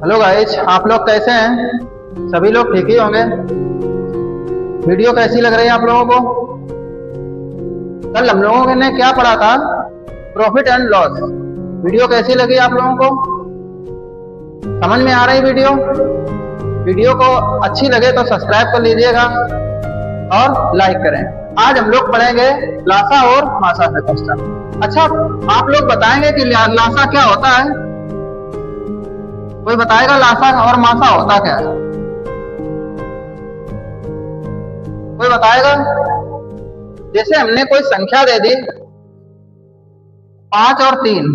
Hello guys, आप लोग कैसे हैं? सभी लोग ठीक ही होंगे। वीडियो कैसी लग रही है आप लोगों को? कल हम लोगों ने क्या पढ़ा था? Profit and loss. वीडियो कैसी लगी आप लोगों को? समझ में आ रही वीडियो? वीडियो को अच्छी लगे तो सब्सक्राइब कर लीजिएगा और लाइक करें। आज हम लोग पढ़ेंगे लासा और मासा से क्वेश्चन। अच्छा, आप लोग बताएंगे कि लासा क्या होता है? कोई बताएगा लासा और मासा होता क्या है? कोई बताएगा? जैसे हमने कोई संख्या दे दी 5 और 3,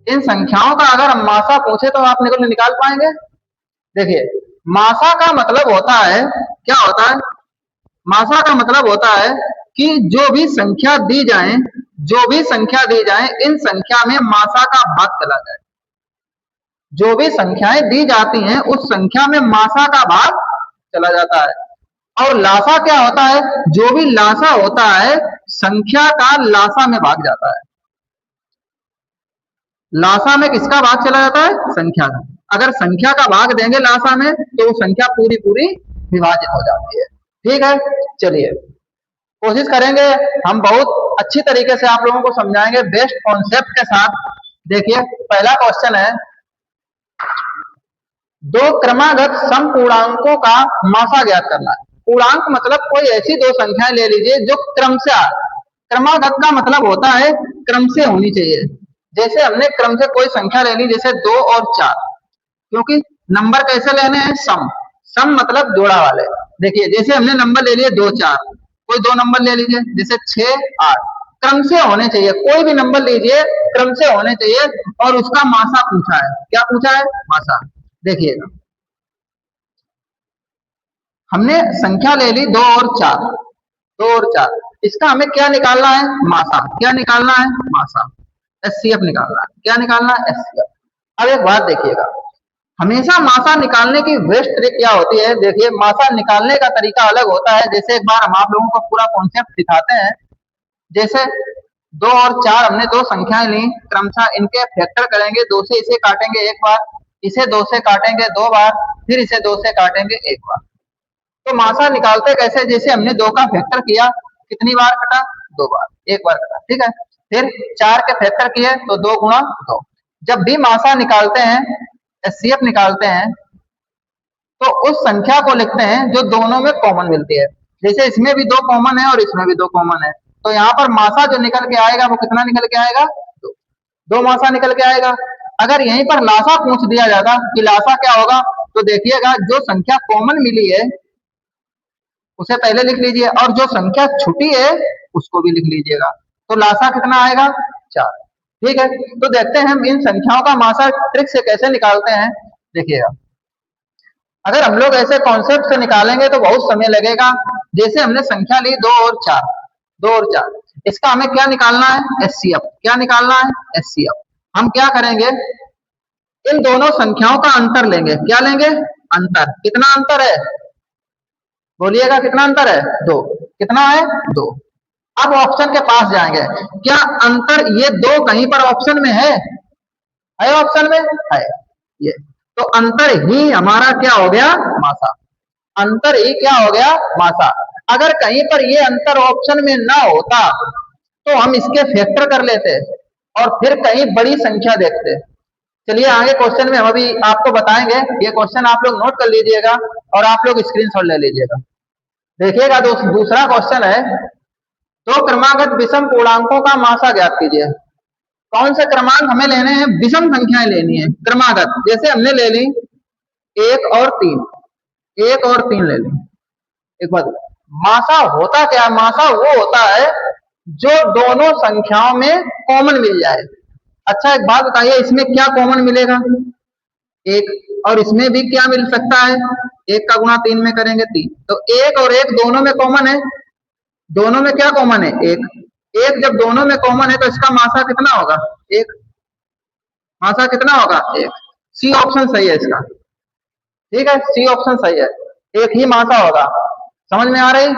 इन संख्याओं का अगर हम मासा पूछे तो आप निकाल पाएंगे? देखिए, मासा का मतलब होता है, क्या होता है? मासा का मतलब होता है कि जो भी संख्या दी जाए, इन संख्या में मासा का भाग चला जाए। जो भी संख्याएं दी जाती हैं उस संख्या में मासा का भाग चला जाता है। और लासा क्या होता है? जो भी लासा होता है संख्या का लासा में भाग जाता है। लासा में किसका भाग चला जाता है? संख्या का। अगर संख्या का भाग देंगे लासा में तो वो संख्या पूरी पूरी विभाजित हो जाती है। ठीक है, चलिए कोशिश करेंगे, हम बहुत अच्छी तरीके से आप लोगों को समझाएंगे बेस्ट कॉन्सेप्ट के साथ। देखिए, पहला क्वेश्चन है, दो क्रमागत समपूर्णांकों का मासा ज्ञात करना है। पूर्णांक मतलब कोई ऐसी दो संख्याएं ले लीजिए जो क्रम से आ, क्रमागत का मतलब होता है क्रम से होनी चाहिए। जैसे हमने क्रम से कोई संख्या ले ली, जैसे 2 और 4, क्योंकि नंबर कैसे लेने हैं? सम। सम मतलब जोड़ा वाले। देखिए, जैसे हमने नंबर ले लिए 2 4, कोई दो नंबर ले लीजिए जैसे 6 8, क्रम से होने चाहिए। कोई भी नंबर लीजिए क्रम से होने चाहिए। और उसका मासा पूछा है। क्या पूछा है? मासा। देखिएगा, हमने संख्या ले ली 2 और 4, 2 और 4, इसका हमें क्या निकालना है? मासा। क्या निकालना है? मासा। एचसीएफ निकालना है। क्या निकालना है? एचसीएफ। अब एक बात देखिएगा, हमेशा मासा निकालने की बेस्ट ट्रिक क्या होती है? देखिए, मासा निकालने का तरीका अलग होता है। जैसे एक बार हम आप लोगों को पूरा कॉन्सेप्ट दिखाते हैं। जैसे 2 और 4 हमने दो संख्याएं ली, क्रमशः इनके फैक्टर करेंगे। 2 से इसे काटेंगे एक बार, इसे 2 से काटेंगे 2 बार, फिर इसे 2 से काटेंगे एक बार। तो मासा निकालते कैसे? जैसे हमने 2 का फैक्टर किया, कितनी बार कटा? 2 बार, एक बार कटा। ठीक है, फिर 4 के फैक्टर किए तो 2 गुणा 2। जब भी मासा निकालते हैं, एचसीएफ निकालते हैं, तो उस संख्या को लिखते हैं जो दोनों में कॉमन मिलती है। जैसे इसमें भी 2 कॉमन है और इसमें भी 2 कॉमन है, तो यहाँ पर मासा जो निकल के आएगा वो कितना निकल के आएगा? 2। 2 मासा निकल के आएगा। अगर यहीं पर लासा पूछ दिया जाता कि लासा क्या होगा, तो देखिएगा जो संख्या कॉमन मिली है उसे पहले लिख लीजिए, और जो संख्या छुटी है उसको भी लिख लीजिएगा। तो लासा कितना आएगा? 4। ठीक है, तो देखते हैं हम इन संख्याओं का मासा ट्रिक से कैसे निकालते हैं। देखिएगा, अगर हम लोग ऐसे कॉन्सेप्ट से निकालेंगे तो बहुत समय लगेगा। जैसे हमने संख्या ली 2 और 4, 2 और 4, इसका हमें क्या निकालना है? एचसीएफ। क्या निकालना है? एचसीएफ। हम क्या करेंगे? इन दोनों संख्याओं का अंतर लेंगे। क्या लेंगे? अंतर। कितना अंतर है? बोलिएगा, कितना अंतर है? 2। कितना है? 2। अब ऑप्शन के पास जाएंगे। क्या अंतर ये 2 कहीं पर ऑप्शन में है? ऑप्शन में है ये, तो अंतर ही हमारा क्या हो गया? मासा। अंतर ही क्या हो गया? मासा। अगर कहीं पर ये अंतर ऑप्शन में ना होता तो हम इसके फैक्टर कर लेते और फिर कहीं बड़ी संख्या देखते। चलिए आगे क्वेश्चन में हम अभी आपको बताएंगे। ये क्वेश्चन आप लोग नोट कर लीजिएगा और आप लोग स्क्रीनशॉट ले लीजिएगा। देखिएगा, दूसरा क्वेश्चन है, दो क्रमागत विषम पूर्णांकों का मासा ज्ञात कीजिए। कौन से क्रमांक हमें लेने हैं? विषम संख्याएं लेनी है, क्रमागत। जैसे हमने ले ली 1 और 3, 1 और 3 ले ली। एक बात, मासा होता क्या? मासा वो होता है जो दोनों संख्याओं में कॉमन मिल जाए। अच्छा, एक बात बताइए, इसमें क्या कॉमन मिलेगा? 1। और इसमें भी क्या मिल सकता है? 1 का गुणा 3 में करेंगे 3। तो 1 और 1 दोनों में कॉमन है। दोनों में क्या कॉमन है? 1। 1 जब दोनों में कॉमन है तो इसका मासा कितना होगा? 1। मासा कितना होगा? 1। सी ऑप्शन सही है इसका। ठीक है, सी ऑप्शन सही है, 1 ही मासा होगा। समझ में आ रही?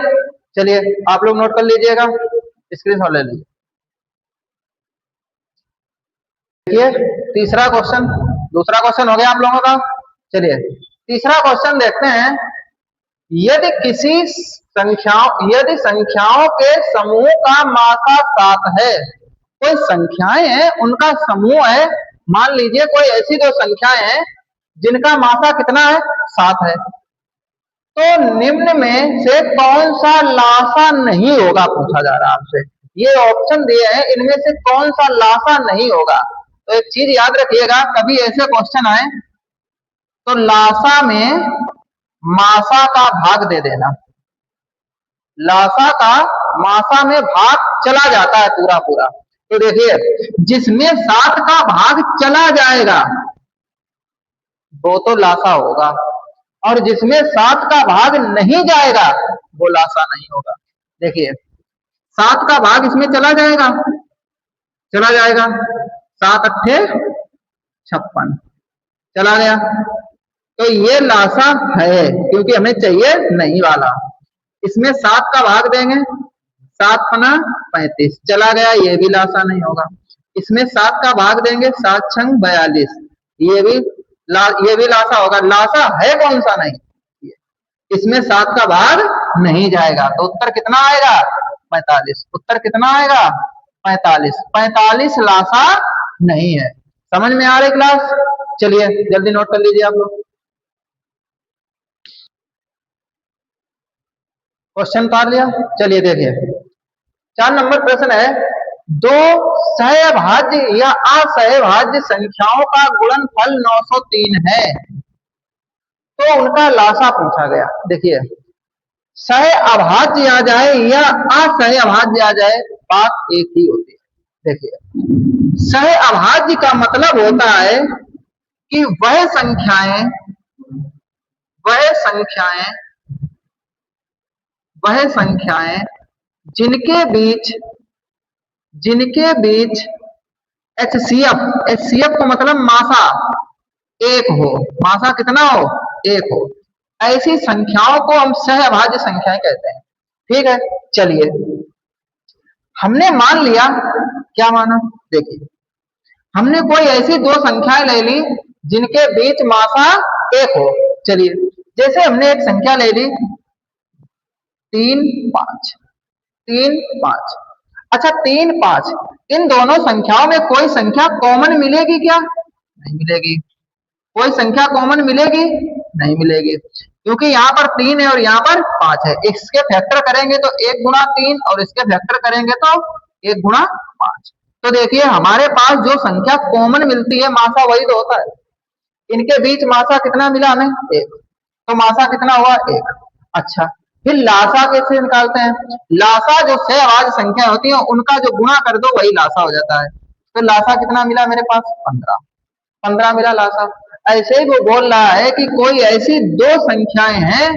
चलिए आप लोग नोट कर लीजिएगा, स्क्रीनशॉट ले लीजिए। देखिए, तीसरा क्वेश्चन, दूसरा क्वेश्चन हो गया आप लोगों का। चलिए तीसरा क्वेश्चन देखते हैं। यदि यदि संख्याओं के समूह का मासा 7 है, कोई संख्याएं हैं उनका समूह है, मान लीजिए कोई ऐसी दो संख्याएं हैं जिनका मासा कितना है 7 है, तो निम्न में से कौन सा लासा नहीं होगा पूछा जा रहा है आपसे। ये ऑप्शन दिए हैं, इनमें से कौन सा लासा नहीं होगा। तो एक चीज याद रखिएगा, कभी ऐसे क्वेश्चन आए तो लासा में मासा का भाग दे देना। लासा का मासा में भाग चला जाता है पूरा पूरा। तो देखिए जिसमें 7 का भाग चला जाएगा वो तो लासा होगा, और जिसमें 7 का भाग नहीं जाएगा वो लासा नहीं होगा। देखिए 7 का भाग इसमें चला जाएगा, 7 अट्ठे 56 चला गया, तो ये लासा है क्योंकि हमें चाहिए नहीं वाला। इसमें 7 का भाग देंगे, 7 पना 35 चला गया, ये भी लासा नहीं होगा। इसमें 7 का भाग देंगे, 7 छंग 42, ये भी लासा होगा। लासा है कौन सा नहीं, इसमें 7 का भाग नहीं जाएगा, तो उत्तर कितना आएगा 45। उत्तर कितना आएगा 45। 45 लासा नहीं है। समझ में आ रही क्लास? चलिए जल्दी नोट कर लीजिए आप लोग। क्वेश्चन उतार लिया। चलिए देखिए 4 नंबर प्रश्न है, दो सहभाज्य या असहभाज्य संख्याओं का गुणनफल 903 है, तो उनका लासा पूछा गया। देखिए सहअभाज्य आ जाए या असहअभाज्य आ जाए बात एक ही होती है। देखिए सहअभाज्य का मतलब होता है कि वह संख्याएं जिनके बीच एचसीएफ का मतलब मासा एक हो, मासा कितना हो एक हो, ऐसी संख्याओं को हम सहअभाज्य संख्याएं कहते हैं। ठीक है, चलिए हमने मान लिया, क्या माना, देखिए हमने कोई ऐसी दो संख्याएं ले ली जिनके बीच मासा एक हो। चलिए जैसे हमने एक संख्या ले ली 3 5, 3 5। अच्छा 3 5, इन दोनों संख्याओं में कोई संख्या कॉमन मिलेगी क्या? नहीं मिलेगी। कोई संख्या कॉमन मिलेगी? नहीं मिलेगी, क्योंकि यहाँ पर 3 है और यहाँ पर 5 है। इसके फैक्टर करेंगे तो 1 गुणा 3 और इसके फैक्टर करेंगे तो 1 गुणा 5। तो देखिए हमारे पास जो संख्या कॉमन मिलती है मासा वही तो होता है। इनके बीच मासा कितना मिला हमें 1, तो मासा कितना हुआ 1। अच्छा फिर लासा कैसे निकालते हैं? लासा जो सहअभाज्य संख्या होती है उनका जो गुणा कर दो वही लासा हो जाता है। तो लासा कितना मिला मेरे पास 15 मिला लासा। ऐसे ही वो बोल रहा है कि कोई ऐसी दो संख्याएं हैं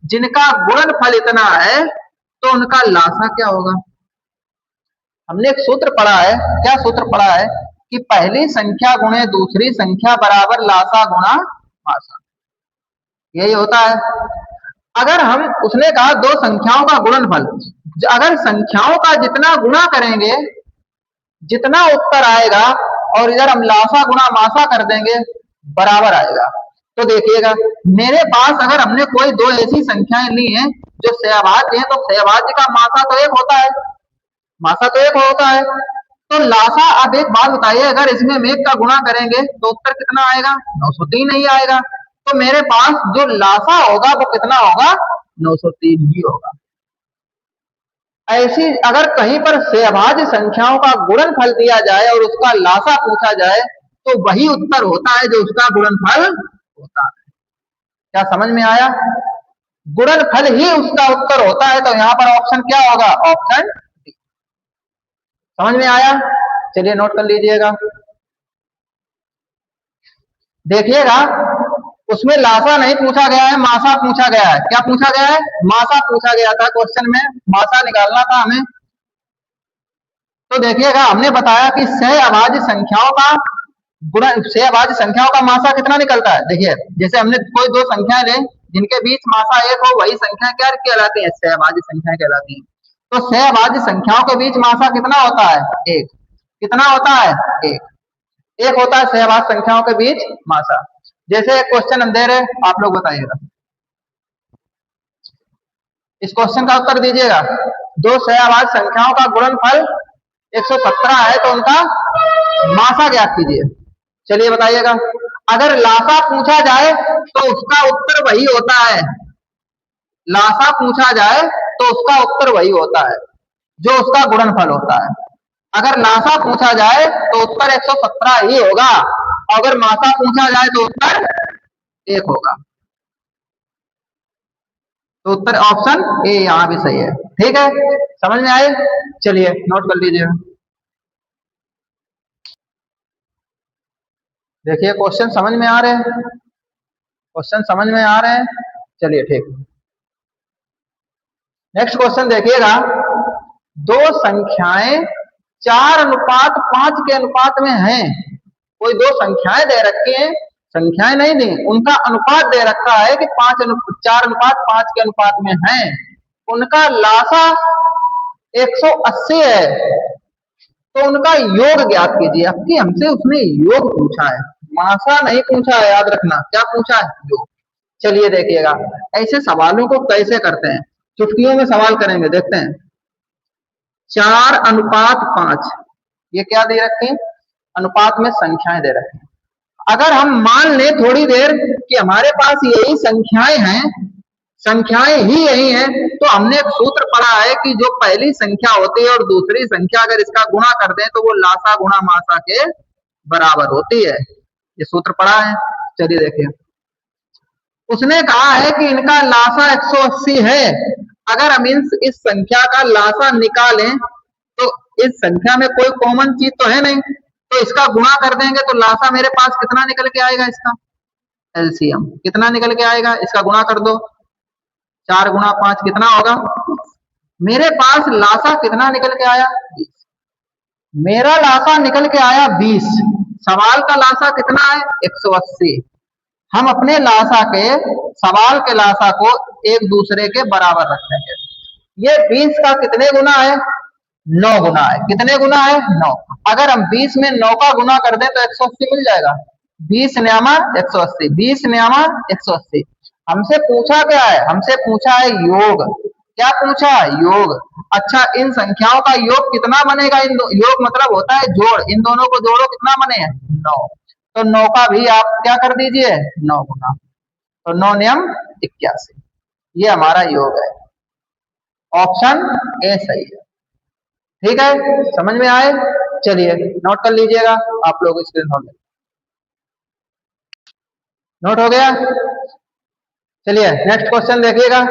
जिनका गुणनफल इतना है तो उनका लासा क्या होगा। हमने एक सूत्र पढ़ा है, क्या सूत्र पढ़ा है कि पहली संख्या गुणे दूसरी संख्या बराबर लासा गुणा मासा, यही होता है। अगर हम उसने कहा दो संख्याओं का गुणनफल, अगर संख्याओं का जितना गुणा करेंगे जितना उत्तर आएगा और इधर हम लासा गुणा मासा कर देंगे बराबर आएगा। तो देखिएगा मेरे पास अगर हमने कोई दो ऐसी संख्याएं ली हैं जो सहअभाज्य हैं, तो सहअभाज्य का मासा तो एक होता है, मासा तो एक होता है, तो लासा। अब एक बात बताइए, अगर इसमें हम 1 का गुणा करेंगे तो उत्तर कितना आएगा 903 नहीं आएगा। तो मेरे पास जो लासा होगा वो कितना होगा 903 ही होगा। ऐसी अगर कहीं पर सहअभाज्य संख्याओं का गुणनफल दिया जाए और उसका लासा पूछा जाए तो वही उत्तर होता है जो उसका गुणनफल होता है। क्या समझ में आया? गुणनफल ही उसका उत्तर होता है, तो यहाँ पर ऑप्शन क्या होगा, ऑप्शन डी। समझ में आया? चलिए नोट कर लीजिएगा। देखिएगा उसमें लासा नहीं पूछा गया है, मासा पूछा गया है। क्या पूछा गया है? मासा पूछा गया था क्वेश्चन में, मासा निकालना था हमें। तो देखिएगा हमने बताया कि सहअभाज्य संख्याओं का सहअभाज्य संख्याओं का मासा कितना निकलता है। देखिए जैसे हमने कोई दो संख्याएं ले जिनके बीच मासा एक हो, वही संख्या क्या कहलाती है, सहअभाज्य संख्या कहलाती है। तो सहअभाज्य संख्याओं के बीच मासा कितना होता है 1। कितना होता है 1 होता है सहअभाज्य संख्याओं के बीच मासा। जैसे एक क्वेश्चन हम दे रहे हैं, आप लोग बताइएगा, इस क्वेश्चन का उत्तर दीजिएगा। दो सहअभाज्य संख्याओं का गुणनफल 117 है तो उनका मासा ज्ञात कीजिए। चलिए बताइएगा। अगर लासा पूछा जाए तो उसका उत्तर वही होता है, लासा पूछा जाए तो उसका उत्तर वही होता है जो उसका गुणनफल होता है। अगर लासा पूछा जाए तो उत्तर 117 ही होगा, अगर मासा पूछा जाए तो उत्तर 1 होगा। तो उत्तर ऑप्शन ए यहां भी सही है। ठीक है, समझ में आए? चलिए नोट कर लीजिए। देखिए क्वेश्चन समझ में आ रहे हैं, क्वेश्चन समझ में आ रहे हैं। चलिए ठीक, नेक्स्ट क्वेश्चन देखिएगा। दो संख्याएं 4:5 के अनुपात में हैं। कोई दो संख्याएं दे रखी हैं, संख्याएं नहीं दी, उनका अनुपात दे रखा है कि 4:5 के अनुपात में हैं। उनका लासा 180 है तो उनका योग ज्ञात कीजिए। अब की हमसे उसने योग पूछा है, मासा नहीं पूछा है, याद रखना। क्या पूछा है? योग। चलिए देखिएगा ऐसे सवालों को कैसे करते हैं, चुटकियों में सवाल करेंगे, देखते हैं। 4:5 ये क्या दे रखे हैं? अनुपात में संख्याएं दे रखे हैं। अगर हम मान ले थोड़ी देर कि हमारे पास यही संख्याएं हैं, संख्याएं ही यही हैं, तो हमने एक सूत्र पढ़ा है कि जो पहली संख्या होती है और दूसरी संख्या अगर इसका गुणा कर दें तो वो लासा गुणा मासा के बराबर होती है। ये सूत्र पढ़ा है। चलिए देखिए, उसने कहा है कि इनका लासा 180 है। अगर हम इस संख्या का लासा निकालें तो इस संख्या में कोई कॉमन चीज तो है नहीं, तो इसका गुणा कर देंगे तो लासा मेरे पास कितना निकल के आएगा? इसका एलसीएम कितना निकल के आएगा? इसका गुणा कर दो, 4×5 कितना होगा? मेरे पास लासा कितना निकल के आया? 20। मेरा लासा निकल के आया 20। सवाल का लासा कितना है? 180। हम अपने लासा के, सवाल के लासा को एक दूसरे के बराबर रखेंगे। ये 20 का कितने गुना है? 9 गुना है। कितने गुना है? 9। अगर हम 20 में 9 का गुना कर दें तो 180 मिल जाएगा। 20 न्यामा 180, 20 न्यामा 180। हमसे पूछा क्या है? हमसे पूछा है योग। क्या पूछा? योग। अच्छा, इन संख्याओं का योग कितना बनेगा? योग मतलब होता है जोड़, इन दोनों को जोड़ो, कितना बने? 9। तो 9 का भी आप क्या कर दीजिए? 9 गुना। तो 9 नियम 81, ये हमारा योग है। ऑप्शन ए सही है। ठीक है, समझ में आए? चलिए नोट कर लीजिएगा आप लोग, स्क्रीन नोट हो गया। चलिए नेक्स्ट क्वेश्चन देखिएगा।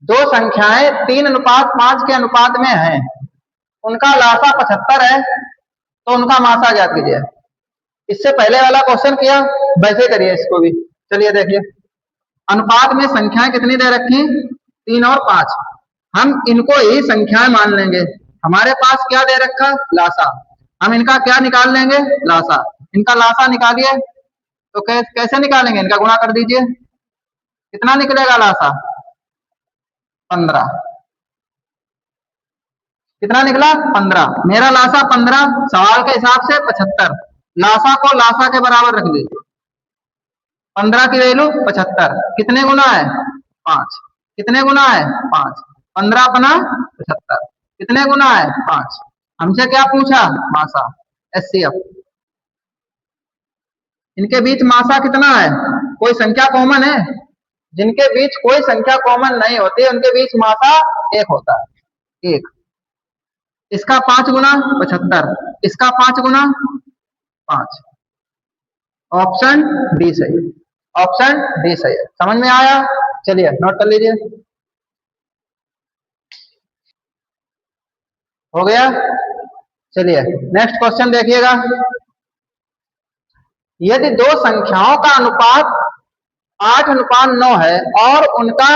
दो संख्याएं 3:5 के अनुपात में हैं, उनका लासा 75 है तो उनका मासा ज्ञात कीजिए। इससे पहले वाला क्वेश्चन किया वैसे करिए इसको भी। चलिए देखिए, अनुपात में संख्याएं कितनी दे रखी? 3 और 5। हम इनको ही संख्याएं मान लेंगे। हमारे पास क्या दे रखा? लासा। हम इनका क्या निकाल लेंगे? लासा। इनका लासा निकालिए तो कैसे निकालेंगे? इनका गुणा कर दीजिए, कितना निकलेगा लासा? 15। कितना निकला? 15। मेरा लासा 15, सवाल के हिसाब से 75। लासा को लासा के बराबर रख लीजिए। 15 की वैल्यू 75। कितने गुना है? 5। कितने गुना है? 5। 15 अपना 75। कितने गुना है? 5। हमसे क्या पूछा? मासा, एचसीएफ। इनके बीच मासा कितना है? कोई संख्या कॉमन है? जिनके बीच कोई संख्या कॉमन नहीं होती उनके बीच मासा 1 होता है, 1। इसका 5 गुना 75, इसका 5 गुना 5। ऑप्शन डी सही, ऑप्शन डी सही है। समझ में आया? चलिए नोट कर लीजिए। हो गया। चलिए नेक्स्ट क्वेश्चन देखिएगा। यदि दो संख्याओं का अनुपात 8:9 है और उनका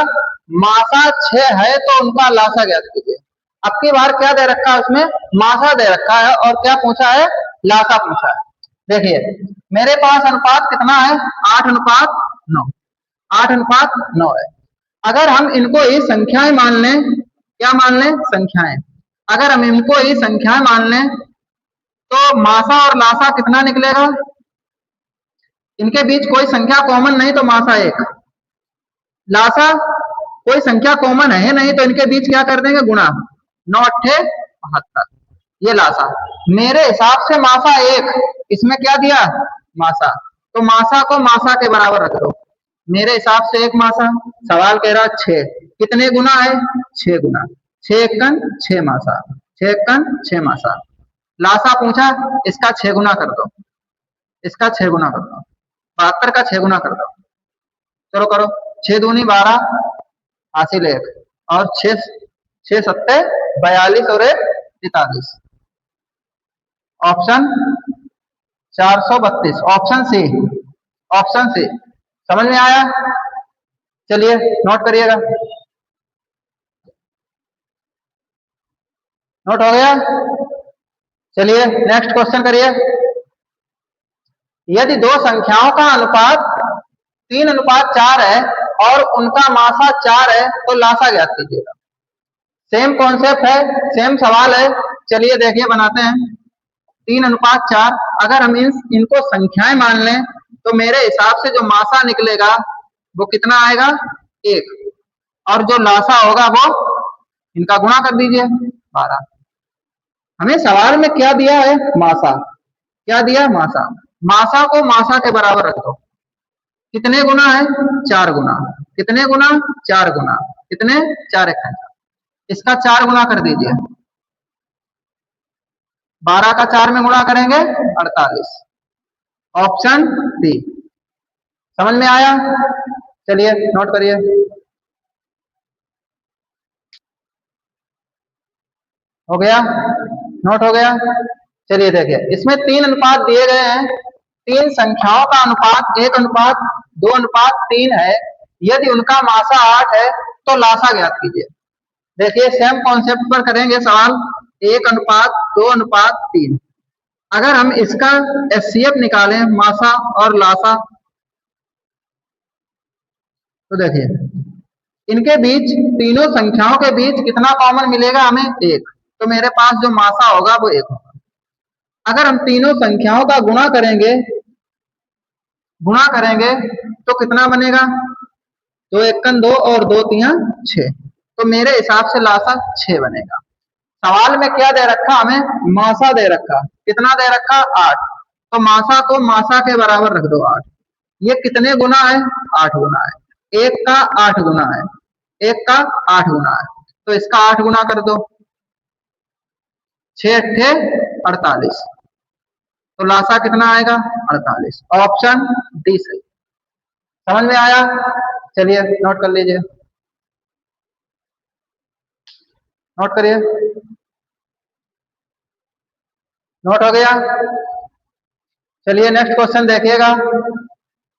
मासा 6 है तो उनका लासा ज्ञात कीजिए। अब की बार क्या दे रखा है? उसमें मासा दे रखा है और क्या पूछा है? लासा पूछा है। देखिए मेरे पास अनुपात कितना है? 8:9। 8:9 है। अगर हम इनको ही संख्याएं मान लें, क्या मान लें? संख्याएं। अगर हम इनको ही संख्याएं मान लें तो मासा और लासा कितना निकलेगा? इनके बीच कोई संख्या कॉमन नहीं तो मासा एक, लासा कोई संख्या कॉमन है नहीं तो इनके बीच क्या कर देंगे, गुणा, 9 अट्ठे 72, ये लासा। मेरे हिसाब से मासा एक, इसमें क्या दिया, मासा, तो मासा को मासा के बराबर रख दो। मेरे हिसाब से एक मासा, सवाल कह रहा 6, कितने गुना है, 6 गुना, 6 एकन 6 मासा, 6 एकन 6 मासा। लासा पूछा, इसका 6 गुना कर दो, इसका 6 गुना कर दो, 72 का 6 गुना कर दो, चलो करो, 6 दूनी 12 हासिल 1, और 6 6 सत्ते 42 और 1 43, option 432, option c, option c. समझ में आया, चलिए नोट करिएगा, नोट हो गया। चलिए नेक्स्ट क्वेश्चन करिए। यदि दो संख्याओं का अनुपात 3:4 है और उनका मासा 4 है तो लासा ज्ञात कीजिएगा। सेम कॉन्सेप्ट है, सेम सवाल है, चलिए देखिए बनाते हैं। 3:4, अगर हम इनको संख्याएं मान लें तो मेरे हिसाब से जो मासा निकलेगा वो कितना आएगा, 1, और जो लासा होगा वो इनका गुणा कर दीजिए 12। हमें सवाल में क्या दिया है, मासा, क्या दिया, मासा, मासा को मासा के बराबर रख दो। कितने गुना है, 4 गुना, कितने गुना, 4 गुना, कितने, 4 एक, इसका 4 गुना कर दीजिए, 12 का 4 में गुणा करेंगे 48, ऑप्शन डी। समझ में आया, चलिए नोट करिए, हो गया, नोट हो गया। चलिए देखिए, इसमें 3 अनुपात दिए गए हैं, 3 संख्याओं का अनुपात 1:2:3 है। यदि उनका मासा 8 है तो लासा ज्ञात कीजिए। देखिए सेम कॉन्सेप्ट पर करेंगे सवाल, 1:2:3। अगर हम इसका एचसीएफ निकालें, मासा और लासा, तो देखिए इनके बीच, तीनों संख्याओं के बीच कितना कॉमन मिलेगा हमें, 1, तो मेरे पास जो मासा होगा वो 1 होगा। अगर हम तीनों संख्याओं का गुणा करेंगे, गुणा करेंगे तो कितना बनेगा, 2 एकन 2 और 2 तिया 6, तो मेरे हिसाब से लासा 6 बनेगा। सवाल में क्या दे रखा हमें, मासा दे रखा, कितना दे रखा, 8, तो मासा को मासा के बराबर रख दो 8। ये कितने गुना है, 8 गुना है, एक का 8 गुना है, एक का 8 गुना है, तो इसका 8 गुना कर दो, 6 अट्ठे 48, तो लासा कितना आएगा, 48, ऑप्शन डी सही। समझ में आया, चलिए नोट कर लीजिए, नोट करिए, नोट हो गया। चलिए नेक्स्ट क्वेश्चन देखिएगा,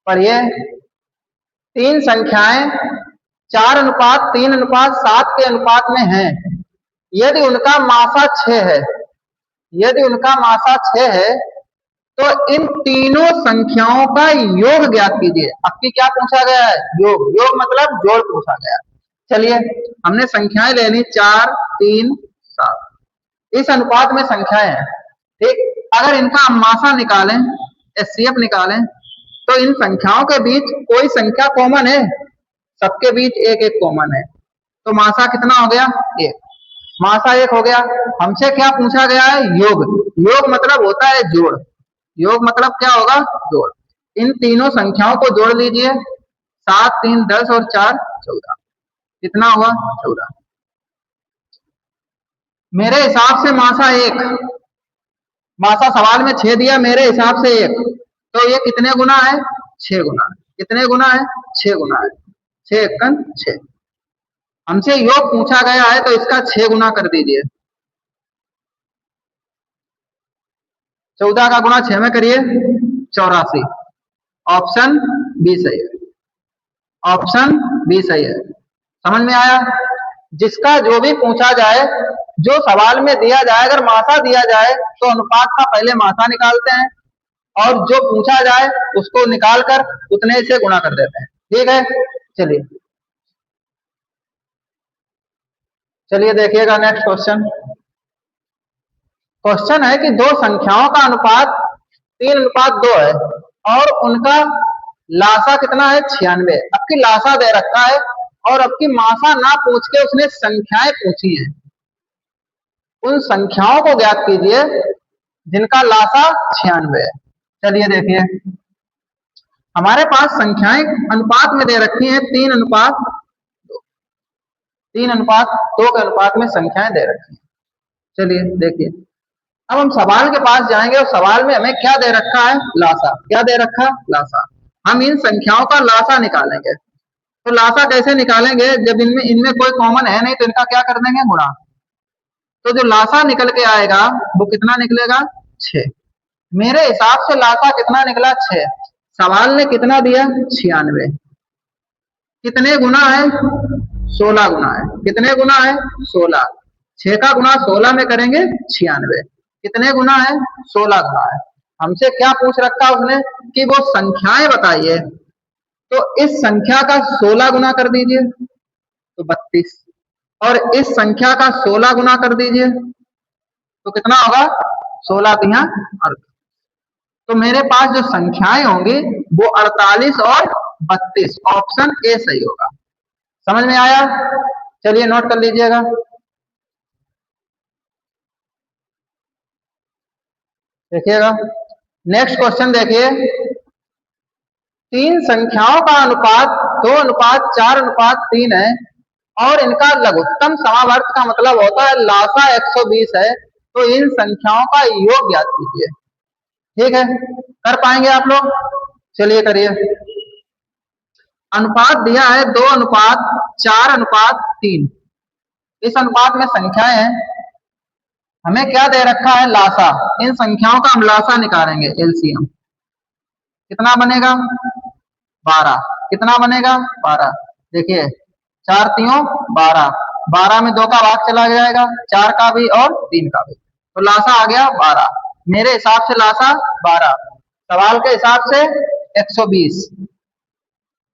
पढ़िए। 3 संख्याएं 4:3:7 के अनुपात में हैं। यदि उनका मासा 6 है, यदि उनका मासा 6 है तो इन तीनों संख्याओं का योग ज्ञात कीजिए। आपकी क्या पूछा गया है, योग, योग मतलब जोड़ पूछा गया। चलिए हमने संख्याएं ले ली 4, 3, 7, इस अनुपात में संख्याएं हैं, ठीक। अगर इनका हम मासा निकालें, एचसीएफ निकालें, तो इन संख्याओं के बीच कोई संख्या कॉमन है, सबके बीच एक एक कॉमन है, तो मासा कितना हो गया, 1, मासा 1 हो गया। हमसे क्या पूछा गया है, योग, योग मतलब होता है जोड़, योग मतलब क्या होगा, जोड़। इन तीनों संख्याओं को जोड़ लीजिए, 7, 3, 10 और 4 14, कितना हुआ, 14। मेरे हिसाब से मासा 1, मासा सवाल में 6 दिया, मेरे हिसाब से 1, तो ये कितने गुना है, 6 गुना, कितने गुना है, 6 गुना है, 6 एकन 6। हमसे योग पूछा गया है तो इसका 6 गुना कर दीजिए, 14 का गुणा 6 में करिए, 84, ऑप्शन बी सही है, ऑप्शन बी सही है। समझ में आया, जिसका जो भी पूछा जाए, जो सवाल में दिया जाए, अगर मासा दिया जाए तो अनुपात का पहले मासा निकालते हैं और जो पूछा जाए उसको निकाल कर उतने से गुणा कर देते हैं, ठीक है। चलिए चलिए देखिएगा नेक्स्ट क्वेश्चन। क्वेश्चन है कि दो संख्याओं का अनुपात 3:2 है और उनका लासा कितना है 96। अब की लासा दे रखा है और अब की मासा ना पूछ के उसने संख्याएं पूछी हैं। उन संख्याओं को ज्ञात कीजिए जिनका लासा 96 है। चलिए देखिए, हमारे पास संख्याएं अनुपात में दे रखी हैं 3:2 के अनुपात में संख्याएं दे रखी हैं। चलिए देखिए, अब हम सवाल के पास जाएंगे और सवाल में हमें क्या दे रखा है, लासा। क्या दे रखा, लासा। हम इन संख्याओं का लासा निकालेंगे। तो लासा कैसे निकालेंगे, जब इनमें इनमें कोई कॉमन है नहीं तो इनका क्या कर देंगे, गुणा। तो जो लासा निकल के आएगा वो कितना निकलेगा, 6। मेरे हिसाब से लासा कितना निकला, 6। सवाल ने कितना दिया, 96। कितने गुना है, 16 गुना है। कितने गुना है, 16। 6 का गुना 16 में करेंगे 96। कितने गुना है, 16 गुना है। हमसे क्या पूछ रखा उसने कि वो संख्याएं बताइए। तो इस संख्या का 16 गुना कर दीजिए तो 32, और इस संख्या का 16 गुना कर दीजिए तो कितना होगा, 16 तिया 38। तो मेरे पास जो संख्याएं होंगी वो 48 और 32। ऑप्शन ए सही होगा। समझ में आया, चलिए नोट कर लीजिएगा। देखिएगा नेक्स्ट क्वेश्चन, देखिए 3 संख्याओं का अनुपात 2:4:3 है और इनका लघुत्तम समावर्त का मतलब होता है लासा 120 है। तो इन संख्याओं का योग ज्ञात कीजिए। ठीक है, कर पाएंगे आप लोग, चलिए करिए। अनुपात दिया है 2:4:3। इस अनुपात में संख्याएं हैं, हमें क्या दे रखा है, लासा। इन संख्याओं का हम लासा निकालेंगे, एलसीएम। कितना बनेगा, 12। कितना बनेगा, 12। देखिए 4 तियों 12, 12 में 2 का भाग चला जाएगा, 4 का भी और 3 का भी, तो लासा आ गया 12। मेरे हिसाब से लासा 12, सवाल के हिसाब से 120।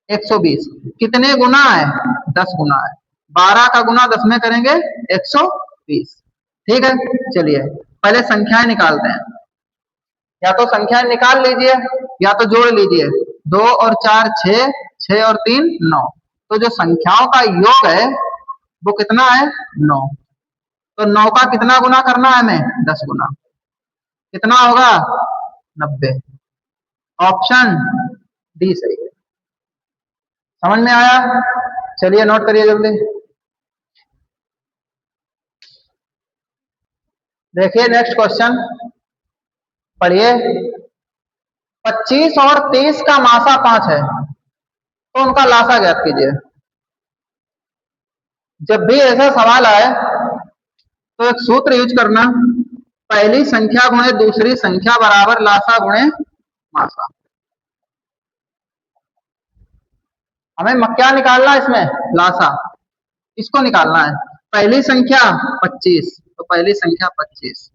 120 कितने गुना है, 10 गुना है। 12 का गुना 10 में करेंगे 120। ठीक है, चलिए पहले संख्याएं निकालते हैं। या तो संख्याएं निकाल लीजिए या तो जोड़ लीजिए। 2 और 4 6, 6 और 3 9। तो जो संख्याओं का योग है वो कितना है, 9। तो 9 का कितना गुना करना है हमें, 10 गुना। कितना होगा, 90। ऑप्शन डी सही है। समझ में आया, चलिए नोट करिए जल्दी। देखिए नेक्स्ट क्वेश्चन पढ़िए। 25 और 30 का मासा 5 है तो उनका लासा ज्ञात कीजिए। जब भी ऐसा सवाल आए तो एक सूत्र यूज करना, पहली संख्या गुणे दूसरी संख्या बराबर लासा गुणे मासा। हमें क्या निकालना है इसमें, लासा। इसको निकालना है। पहली संख्या 25 तो पहली संख्या 25,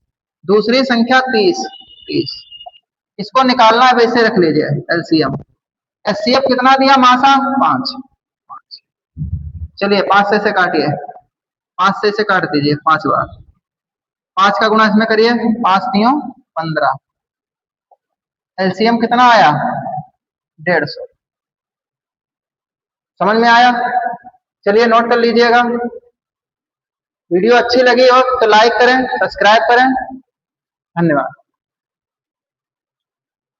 दूसरी संख्या 30 30। इसको निकालना है, वैसे रख लीजिए एलसीएम। एचसीएफ कितना दिया, मासा 5। चलिए 5 से काटिए, 5 से काट दीजिए 5 बार। 5 का गुणा इसमें करिए, 5 तियों 15। एलसीएम कितना आया, 150। समझ में आया, चलिए नोट कर लीजिएगा। वीडियो अच्छी लगी हो तो लाइक करें, सब्सक्राइब करें। धन्यवाद।